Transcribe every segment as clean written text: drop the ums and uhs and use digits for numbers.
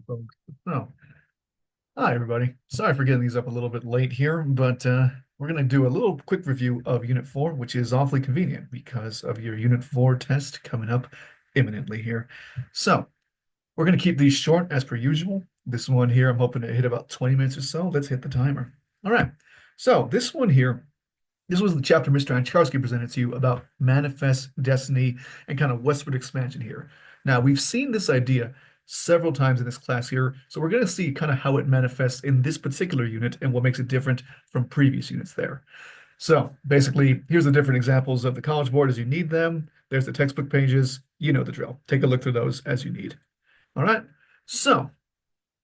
Folks. Oh, hi everybody. Sorry for getting these up a little bit late here, but we're going to do a little quick review of Unit 4, which is awfully convenient because of your Unit 4 test coming up imminently here. So, we're going to keep these short as per usual. This one here, I'm hoping to hit about 20 minutes or so. Let's hit the timer. All right. So, this one here, this was the chapter Mr. Ancharsky presented to you about manifest destiny and kind of westward expansion here. Now, we've seen this idea several times in this class here, so we're going to see kind of how it manifests in this particular unit and what makes it different from previous units there. So basically, here's the different examples of the College Board as you need them. There's the textbook pages. You know the drill. Take a look through those as you need. All right. So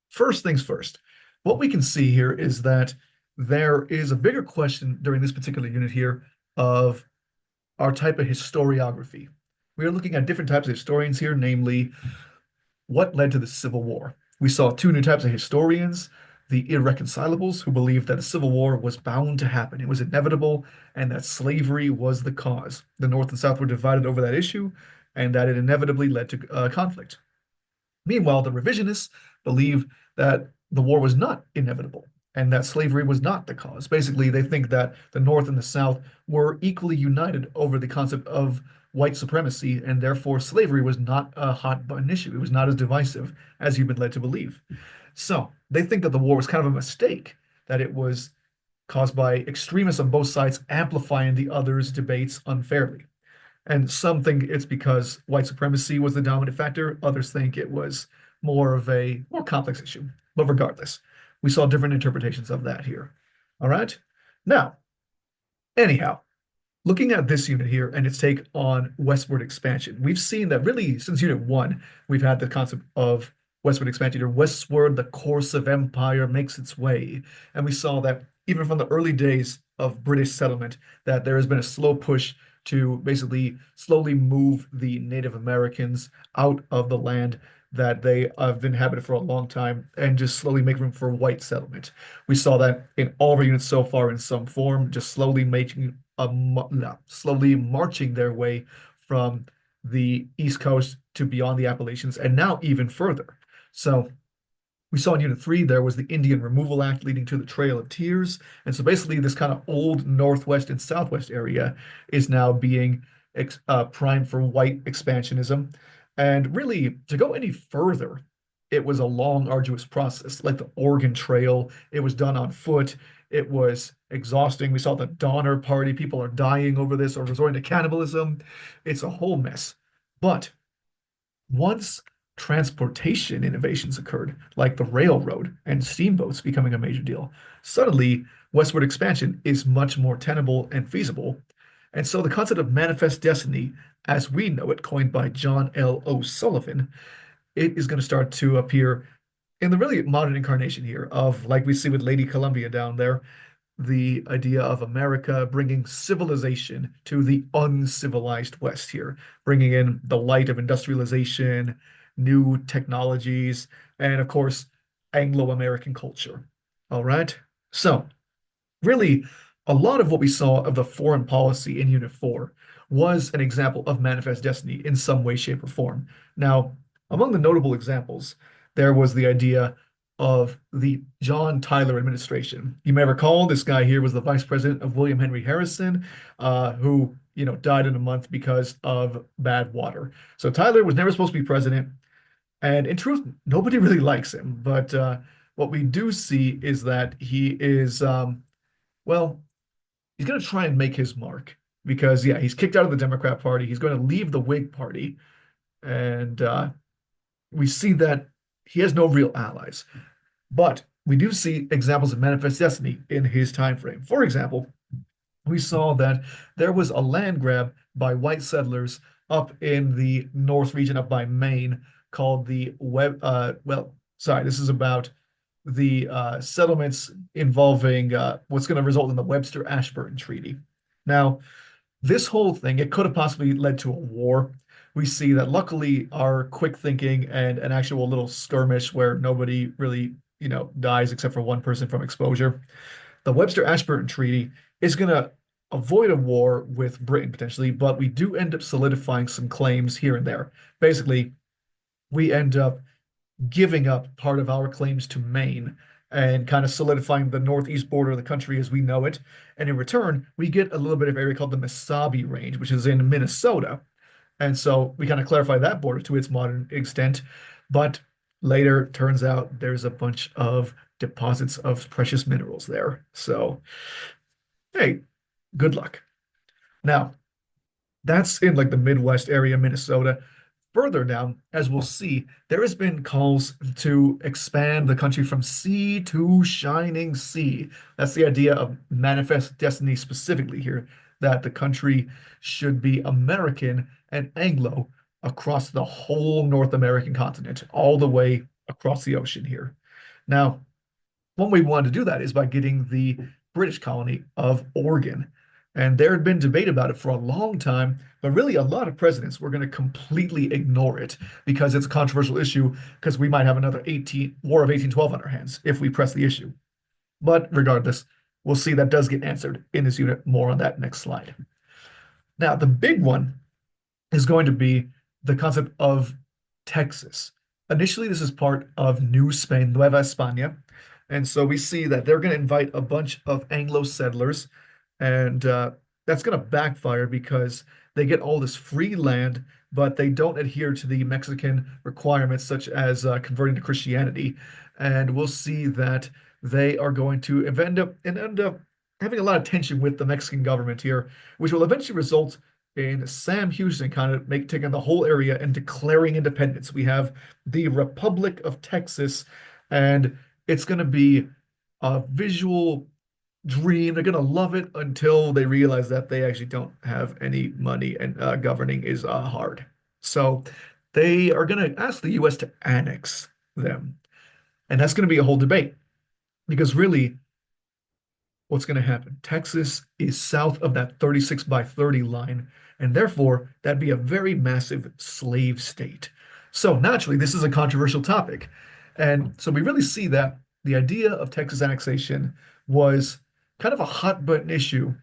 first things first, what we can see here is that there is a bigger question during this particular unit here of our type of historiography. We are looking at different types of historians here, namely what led to the Civil War. We saw two new types of historians, the irreconcilables, who believed that the Civil War was bound to happen. It was inevitable, and that slavery was the cause. The North and South were divided over that issue, and that it inevitably led to conflict. Meanwhile, the revisionists believe that the war was not inevitable and that slavery was not the cause. Basically, they think that the North and the South were equally united over the concept of white supremacy, and therefore slavery was not a hot button issue. It was not as divisive as you've been led to believe. So they think that the war was kind of a mistake, that it was caused by extremists on both sides amplifying the other's debates unfairly. And some think it's because white supremacy was the dominant factor. Others think it was more of a more complex issue. But regardless, we saw different interpretations of that here. All right. Now, anyhow, looking at this unit here and its take on westward expansion, we've seen that really since Unit 1, we've had the concept of westward expansion or westward, the course of empire makes its way. And we saw that even from the early days of British settlement, that there has been a slow push to basically slowly move the Native Americans out of the land that they have inhabited for a long time and just slowly make room for white settlement. We saw that in all of our units so far in some form, just slowly making slowly marching their way from the East Coast to beyond the Appalachians and now even further. So we saw in Unit 3, there was the Indian Removal Act leading to the Trail of Tears. And so basically, this kind of old Northwest and Southwest area is now being primed for white expansionism. And really, to go any further, it was a long, arduous process, like the Oregon Trail. It was done on foot. It was exhausting. We saw the Donner Party. People are dying over this or resorting to cannibalism. It's a whole mess. But once transportation innovations occurred, like the railroad and steamboats becoming a major deal, suddenly westward expansion is much more tenable and feasible. And so the concept of manifest destiny, as we know it, coined by John L. O'Sullivan, it is going to start to appear in the really modern incarnation here of, like we see with Lady Columbia down there, the idea of America bringing civilization to the uncivilized West here, bringing in the light of industrialization, new technologies, and of course, Anglo-American culture. All right. So, really, a lot of what we saw of the foreign policy in Unit 4 was an example of manifest destiny in some way, shape, or form. Now, among the notable examples, there was the idea of the John Tyler administration. You may recall this guy here was the vice president of William Henry Harrison, who, died in a month because of bad water. So Tyler was never supposed to be president. And in truth, nobody really likes him. But what we do see is that he is, well, he's going to try and make his mark because, yeah, he's kicked out of the Democrat Party. He's going to leave the Whig Party. And we see that he has no real allies. But we do see examples of manifest destiny in his time frame. For example, we saw that there was a land grab by white settlers up in the north region up by Maine called the this is about the settlements involving what's going to result in the Webster-Ashburton Treaty. Now, this whole thing, it could have possibly led to a war. We see that luckily our quick thinking and an actual little skirmish where nobody really, dies except for one person from exposure. The Webster-Ashburton Treaty is going to avoid a war with Britain potentially, but we do end up solidifying some claims here and there. Basically, we end up giving up part of our claims to Maine and kind of solidifying the northeast border of the country as we know it. And in return, we get a little bit of area called the Mesabi Range, which is in Minnesota. And so we kind of clarify that border to its modern extent. But later, turns out there's a bunch of deposits of precious minerals there. So, hey, good luck. Now, that's in like the Midwest area, Minnesota. Further down, as we'll see, there has been calls to expand the country from sea to shining sea. That's the idea of manifest destiny specifically here, that the country should be American and Anglo across the whole North American continent, all the way across the ocean here. Now, one way we wanted to do that is by getting the British colony of Oregon. And there had been debate about it for a long time, but really a lot of presidents were going to completely ignore it because it's a controversial issue because we might have another 18 War of 1812 on our hands if we press the issue. But regardless, we'll see that does get answered in this unit. More on that next slide. Now, the big one is going to be the concept of Texas. Initially, this is part of New Spain, Nueva España. And so we see that they're going to invite a bunch of Anglo settlers, and that's going to backfire because they get all this free land, but they don't adhere to the Mexican requirements, such as converting to Christianity. And we'll see that they are going to end up having a lot of tension with the Mexican government here, which will eventually result in Sam Houston kind of taking the whole area and declaring independence. We have the Republic of Texas, and it's going to be a visual dream. They're going to love it until they realize that they actually don't have any money and governing is hard. So they are going to ask the US to annex them. And that's going to be a whole debate because really, what's going to happen? Texas is south of that 36 by 30 line, and therefore that'd be a very massive slave state. So naturally, this is a controversial topic. And so we really see that the idea of Texas annexation was kind of a hot button issue,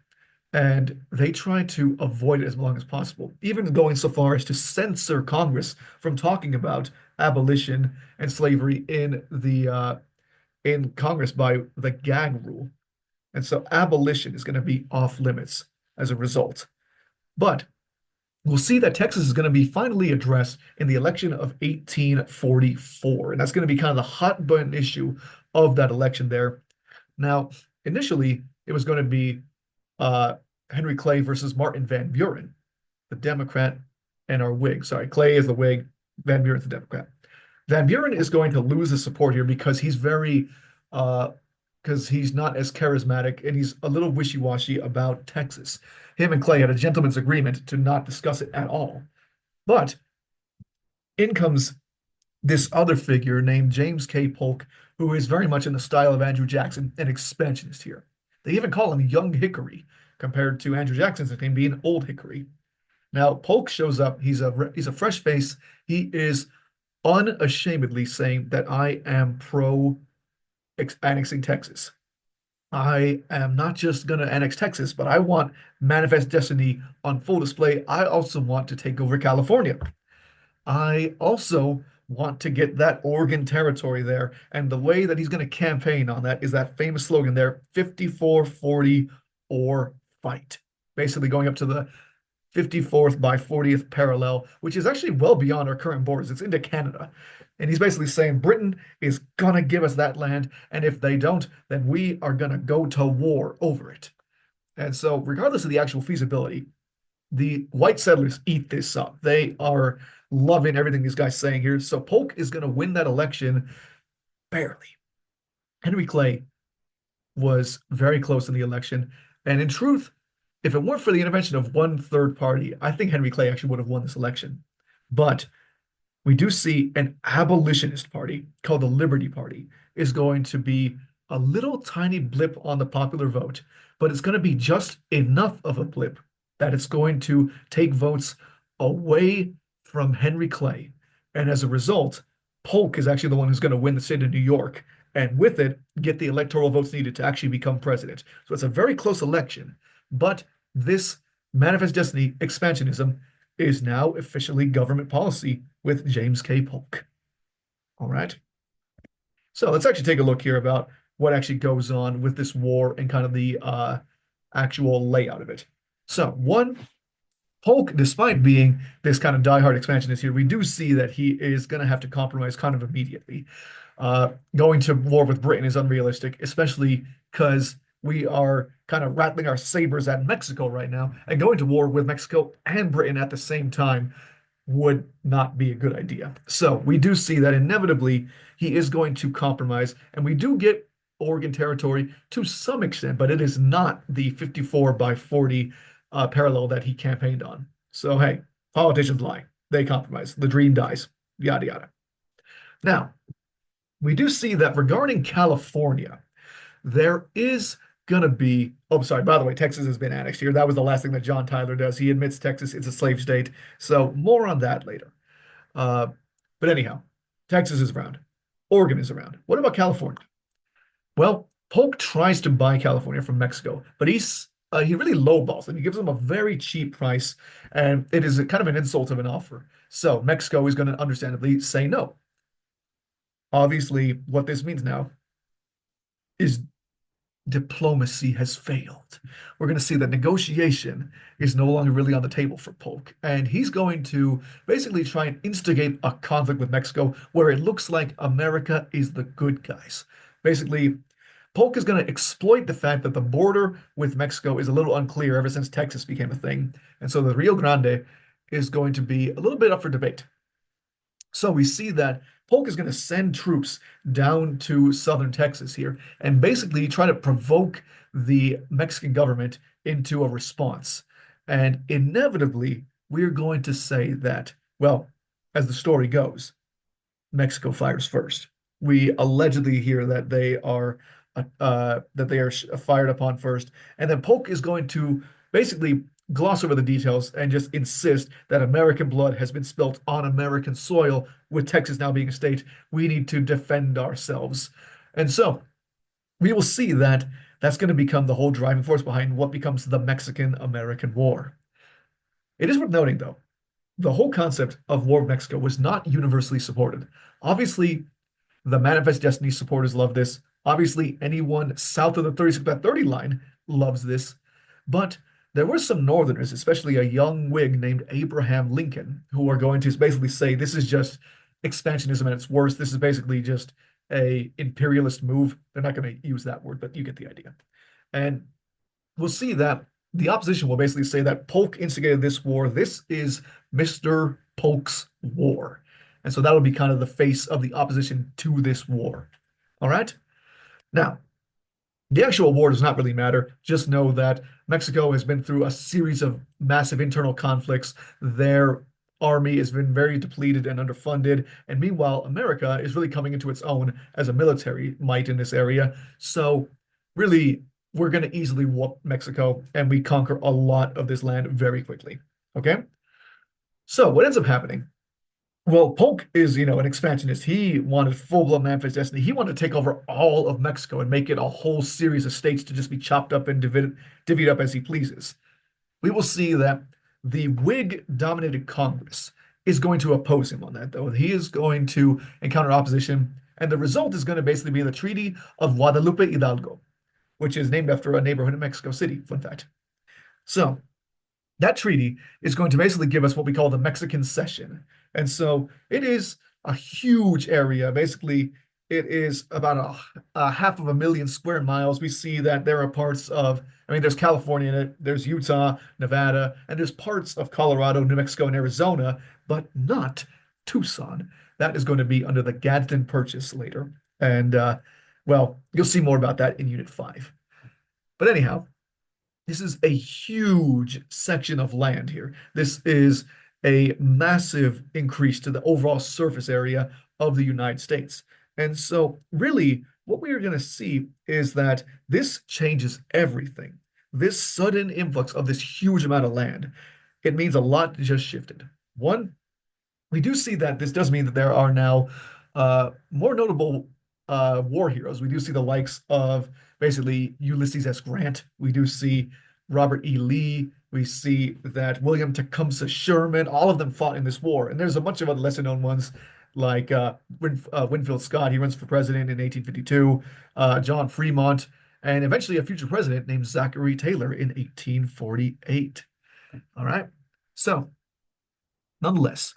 and they tried to avoid it as long as possible, even going so far as to censor Congress from talking about abolition and slavery in Congress by the gag rule. And so abolition is going to be off limits as a result. But we'll see that Texas is going to be finally addressed in the election of 1844. And that's going to be kind of the hot button issue of that election there. Now, initially, it was going to be uh, Henry Clay versus Martin Van Buren, the Democrat and our Whig. Sorry, Clay is the Whig, Van Buren's the Democrat. Van Buren is going to lose the support here because uh, he's not as charismatic and he's a little wishy-washy about Texas. Him and Clay had a gentleman's agreement to not discuss it at all. But in comes this other figure named James K. Polk, who is very much in the style of Andrew Jackson, an expansionist here. They even call him Young Hickory, compared to Andrew Jackson's nickname being Old Hickory. Now, Polk shows up. He's a fresh face. He is unashamedly saying that I am pro annexing Texas. I am not just going to annex Texas, but I want manifest destiny on full display. I also want to take over California. I also want to get that Oregon territory there. And the way that he's going to campaign on that is that famous slogan there, 54-40 or fight. Basically going up to the 54th by 40th parallel, which is actually well beyond our current borders. It's into Canada. And he's basically saying Britain is going to give us that land. And if they don't, then we are going to go to war over it. And so, regardless of the actual feasibility, the white settlers eat this up. They are loving everything this guy's saying here. So, Polk is going to win that election barely. Henry Clay was very close in the election. And in truth, if it weren't for the intervention of one third party, I think Henry Clay actually would have won this election. But we do see an abolitionist party called the Liberty Party is going to be a little tiny blip on the popular vote, but it's going to be just enough of a blip that it's going to take votes away from Henry Clay. And as a result, Polk is actually the one who's going to win the state of New York, and with it, get the electoral votes needed to actually become president. So it's a very close election, but this manifest destiny expansionism is now officially government policy with James K. Polk. All right. So let's actually take a look here about what actually goes on with this war and kind of the actual layout of it. So, one, Polk, despite being this kind of diehard expansionist here, we do see that he is going to have to compromise kind of immediately. Going to war with Britain is unrealistic, especially because we are kind of rattling our sabers at Mexico right now, and going to war with Mexico and Britain at the same time would not be a good idea. So we do see that inevitably he is going to compromise, and we do get Oregon Territory to some extent, but it is not the 54 by 40 parallel that he campaigned on. So hey, politicians lie. They compromise. The dream dies. Yada yada. Now, we do see that regarding California, there is going to be, oh, sorry, by the way, Texas has been annexed here. That was the last thing that John Tyler does. He admits Texas is a slave state. So more on that later. Uh, but anyhow, Texas is around. Oregon is around. What about California? Well, Polk tries to buy California from Mexico, but he really lowballs them. He gives them a very cheap price, and it is kind of an insult of an offer. So Mexico is going to understandably say no. Obviously, what this means now is diplomacy has failed. We're going to see that negotiation is no longer really on the table for Polk. And he's going to basically try and instigate a conflict with Mexico where it looks like America is the good guys. Basically, Polk is going to exploit the fact that the border with Mexico is a little unclear ever since Texas became a thing. And so the Rio Grande is going to be a little bit up for debate. So we see that Polk is going to send troops down to southern Texas here and basically try to provoke the Mexican government into a response. And inevitably, we're going to say that, well, as the story goes, Mexico fires first. We allegedly hear that they are fired upon first, and then Polk is going to basically gloss over the details and just insist that American blood has been spilt on American soil, with Texas now being a state. We need to defend ourselves. And so we will see that that's going to become the whole driving force behind what becomes the Mexican-American War. It is worth noting, though, the whole concept of War of Mexico was not universally supported. Obviously, the Manifest Destiny supporters love this. Obviously, anyone south of the 36 by 30 line loves this. But there were some Northerners, especially a young Whig named Abraham Lincoln, who are going to basically say this is just expansionism at its worst. This is basically just a imperialist move. They're not going to use that word, but you get the idea. And we'll see that the opposition will basically say that Polk instigated this war. This is Mr. Polk's war. And so that'll be kind of the face of the opposition to this war. All right? Now, the actual war does not really matter. Just know that Mexico has been through a series of massive internal conflicts. Their army has been very depleted and underfunded. And meanwhile, America is really coming into its own as a military might in this area. So really, we're going to easily whoop Mexico and we conquer a lot of this land very quickly. Okay? So what ends up happening, well, Polk is, an expansionist. He wanted full-blown Manifest Destiny. He wanted to take over all of Mexico and make it a whole series of states to just be chopped up and divvied up as he pleases. We will see that the Whig-dominated Congress is going to oppose him on that, though. He is going to encounter opposition, and the result is going to basically be the Treaty of Guadalupe Hidalgo, which is named after a neighborhood in Mexico City, fun fact. So that treaty is going to basically give us what we call the Mexican Cession. And so it is a huge area. Basically, it is about a half of a million square miles. We see that there are parts of, there's California in it, there's Utah, Nevada, and there's parts of Colorado, New Mexico, and Arizona, but not Tucson. That is going to be under the Gadsden Purchase later. And, well, you'll see more about that in Unit 5. But anyhow, this is a huge section of land here. This is a massive increase to the overall surface area of the United States. And so really what we are going to see is that this changes everything. This sudden influx of this huge amount of land, it means a lot just shifted. One, we do see that this does mean that there are now more notable war heroes. We do see the likes of basically Ulysses S. Grant. We do see Robert E. Lee. We see that William Tecumseh Sherman, all of them fought in this war. And there's a bunch of other lesser known ones like Winfield Scott, he runs for president in 1852, John Fremont, and eventually a future president named Zachary Taylor in 1848. All right. So, nonetheless,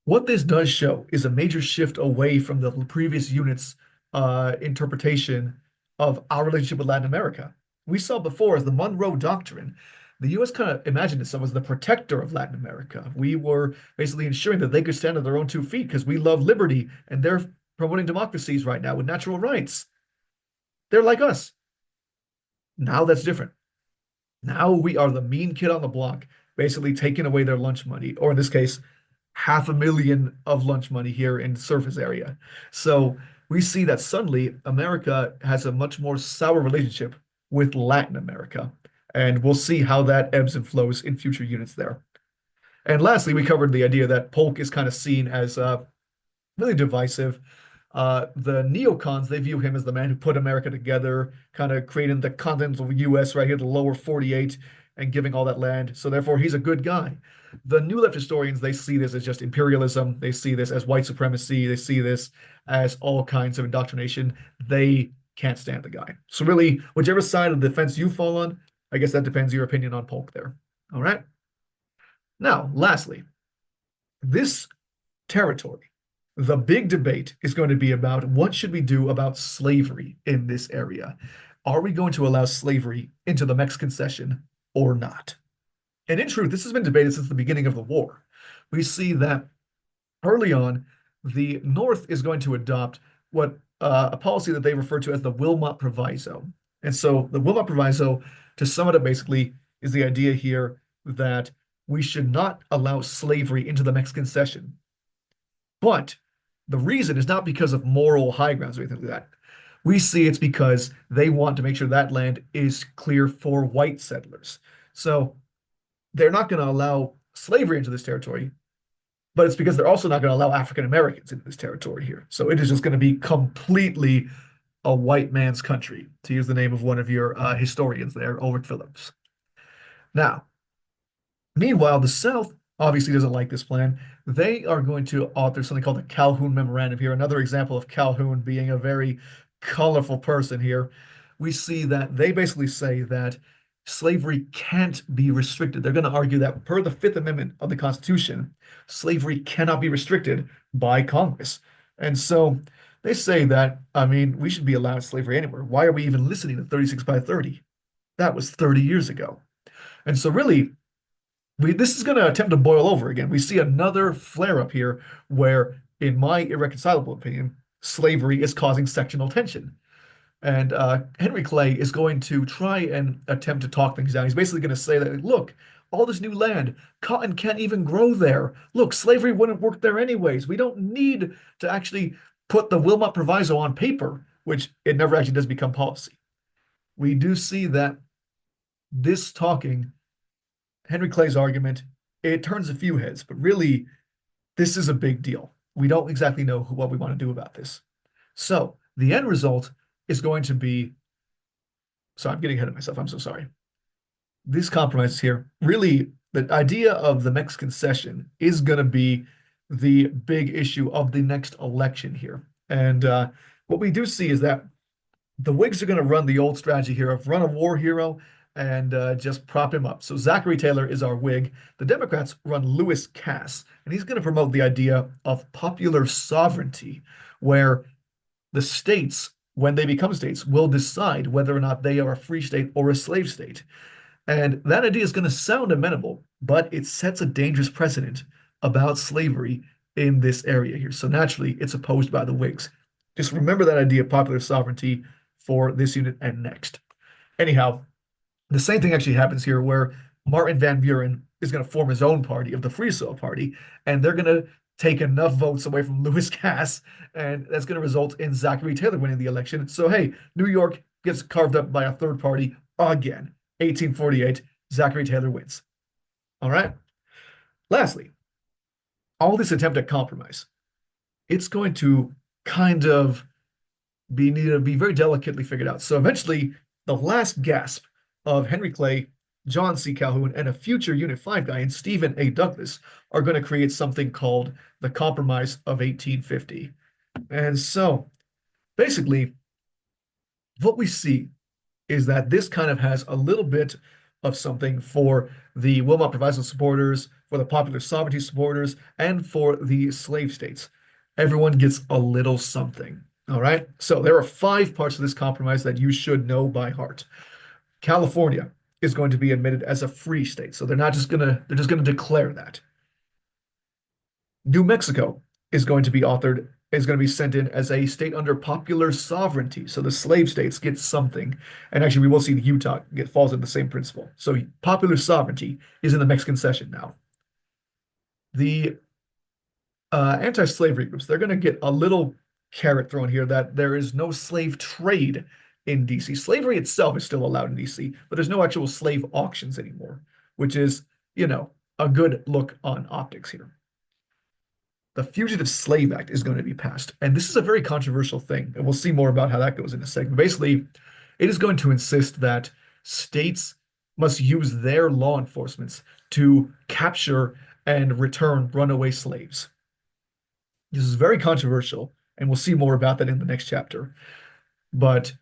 what this does show is a major shift away from the previous unit's interpretation of our relationship with Latin America. We saw before as the Monroe Doctrine, the U.S. kind of imagined itself as the protector of Latin America. We were basically ensuring that they could stand on their own 2 feet because we love liberty and they're promoting democracies right now with natural rights. They're like us. Now that's different. Now we are the mean kid on the block, basically taking away their lunch money, or in this case, 500,000 of lunch money here in the surface area. So we see that suddenly America has a much more sour relationship with Latin America. And we'll see how that ebbs and flows in future units there. And lastly, we covered the idea that Polk is kind of seen as really divisive. The neocons, they view him as the man who put America together, kind of creating the continental U.S. right here, the lower 48, and giving all that land. So therefore, he's a good guy. The new left historians, they see this as just imperialism. They see this as white supremacy. They see this as all kinds of indoctrination. They can't stand the guy. So really, whichever side of the fence you fall on, I guess that depends your opinion on Polk there. All right. Now, lastly, this territory, the big debate is going to be about what should we do about slavery in this area? Are we going to allow slavery into the Mexican Cession or not? And in truth, this has been debated since the beginning of the war. We see that early on, the North is going to adopt what a policy that they refer to as the Wilmot Proviso. And so the Wilmot Proviso, to sum it up basically, is the idea here that we should not allow slavery into the Mexican Cession. But the reason is not because of moral high grounds or anything like that. We see it's because they want to make sure that land is clear for white settlers. So they're not going to allow slavery into this territory, but it's because they're also not going to allow African Americans into this territory here. So it is just going to be completely a white man's country, to use the name of one of your historians there, Ulrich Phillips. Now, meanwhile, the South obviously doesn't like this plan. They are going to author something called the Calhoun Memorandum here, another example of Calhoun being a very colorful person here. We see that they basically say that slavery can't be restricted. They're going to argue that per the Fifth Amendment of the Constitution, slavery cannot be restricted by Congress. And so they say that, I mean, we should be allowed slavery anywhere. Why are we even listening to 36 by 30? That was 30 years ago. And so really, this is going to attempt to boil over again. We see another flare up here where, in my irreconcilable opinion, slavery is causing sectional tension. And Henry Clay is going to try and attempt to talk things down. He's basically going to say that, look, all this new land, cotton can't even grow there. Look, slavery wouldn't work there anyways. We don't need to actually put the Wilmot Proviso on paper, which it never actually does become policy. We do see that this talking, Henry Clay's argument, it turns a few heads, but really, this is a big deal. We don't exactly know what we want to do about this. So the end result is going to be, so I'm getting ahead of myself. I'm so sorry. These compromises here, really, the idea of the Mexican Cession is going to be the big issue of the next election here. And what we do see is that the Whigs are going to run the old strategy here of run a war hero and just prop him up. So Zachary Taylor is our Whig. The Democrats run Lewis Cass, and he's going to promote the idea of popular sovereignty, where the states, when they become states, will decide whether or not they are a free state or a slave state. And that idea is going to sound amenable, but it sets a dangerous precedent about slavery in this area here. So naturally, it's opposed by the Whigs. Just remember that idea of popular sovereignty for this unit and next. Anyhow, the same thing actually happens here where Martin Van Buren is going to form his own party of the Free Soil Party, and they're going to take enough votes away from Lewis Cass, and that's going to result in Zachary Taylor winning the election. So, hey, New York gets carved up by a third party again. 1848, Zachary Taylor wins. All right. Lastly, all this attempt at compromise, it's going to kind of need to be very delicately figured out. So eventually, the last gasp of Henry Clay John C. Calhoun, and a future Unit 5 guy in Stephen A. Douglas are going to create something called the Compromise of 1850. And so basically, what we see is that this kind of has a little bit of something for the Wilmot Proviso supporters, for the popular sovereignty supporters, and for the slave states. Everyone gets a little something. All right. So there are five parts of this compromise that you should know by heart. California is going to be admitted as a free state. So they're just gonna declare that. New Mexico is going to be sent in as a state under popular sovereignty. So the slave states get something. And actually, we will see Utah falls in the same principle. So popular sovereignty is in the Mexican Cession now. The anti-slavery groups, they're going to get a little carrot thrown here that there is no slave trade in DC. Slavery itself is still allowed in DC, but there's no actual slave auctions anymore, which is, a good look on optics here. The Fugitive Slave Act is going to be passed. And this is a very controversial thing. And we'll see more about how that goes in a second. Basically, it is going to insist that states must use their law enforcements to capture and return runaway slaves. This is very controversial, and we'll see more about that in the next chapter. But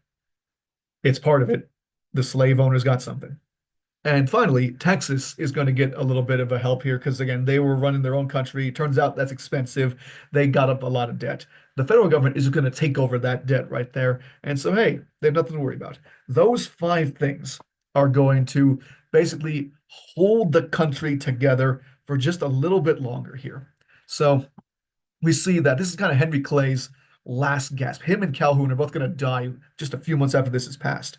it's part of it. The slave owners got something. And finally, Texas is going to get a little bit of a help here because, again, they were running their own country. Turns out that's expensive. They got up a lot of debt. The federal government is going to take over that debt right there. And so, hey, they have nothing to worry about. Those five things are going to basically hold the country together for just a little bit longer here. So we see that this is kind of Henry Clay's last gasp. Him and Calhoun are both going to die just a few months after this is passed.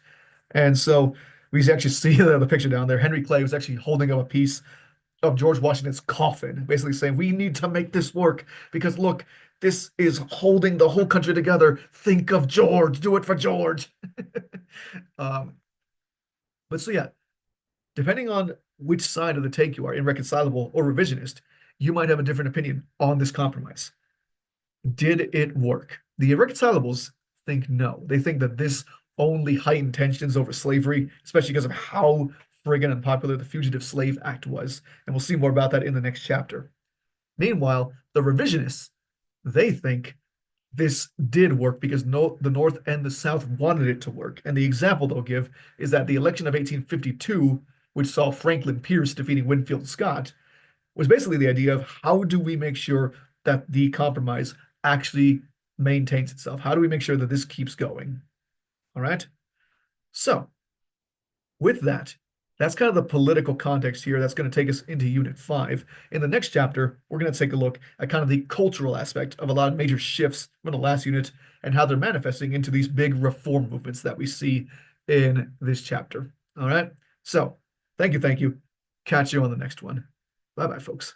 And so we actually see the picture down there. Henry Clay was actually holding up a piece of George Washington's coffin, basically saying, we need to make this work because look, this is holding the whole country together. Think of George. Do it for George. um, but so, yeah, depending on which side of the take you are, irreconcilable or revisionist, you might have a different opinion on this compromise. Did it work? The irreconcilables think no. They think that this only heightened tensions over slavery, especially because of how friggin' unpopular the Fugitive Slave Act was. And we'll see more about that in the next chapter. Meanwhile, the revisionists, they think this did work because the North and the South wanted it to work. And the example they'll give is that the election of 1852, which saw Franklin Pierce defeating Winfield Scott, was basically the idea of how do we make sure that the compromise actually maintains itself? How do we make sure that this keeps going? All right. So with that, that's kind of the political context here that's going to take us into Unit 5. In the next chapter, we're going to take a look at kind of the cultural aspect of a lot of major shifts from the last unit and how they're manifesting into these big reform movements that we see in this chapter. All right. So thank you. Catch you on the next one. Bye-bye, folks.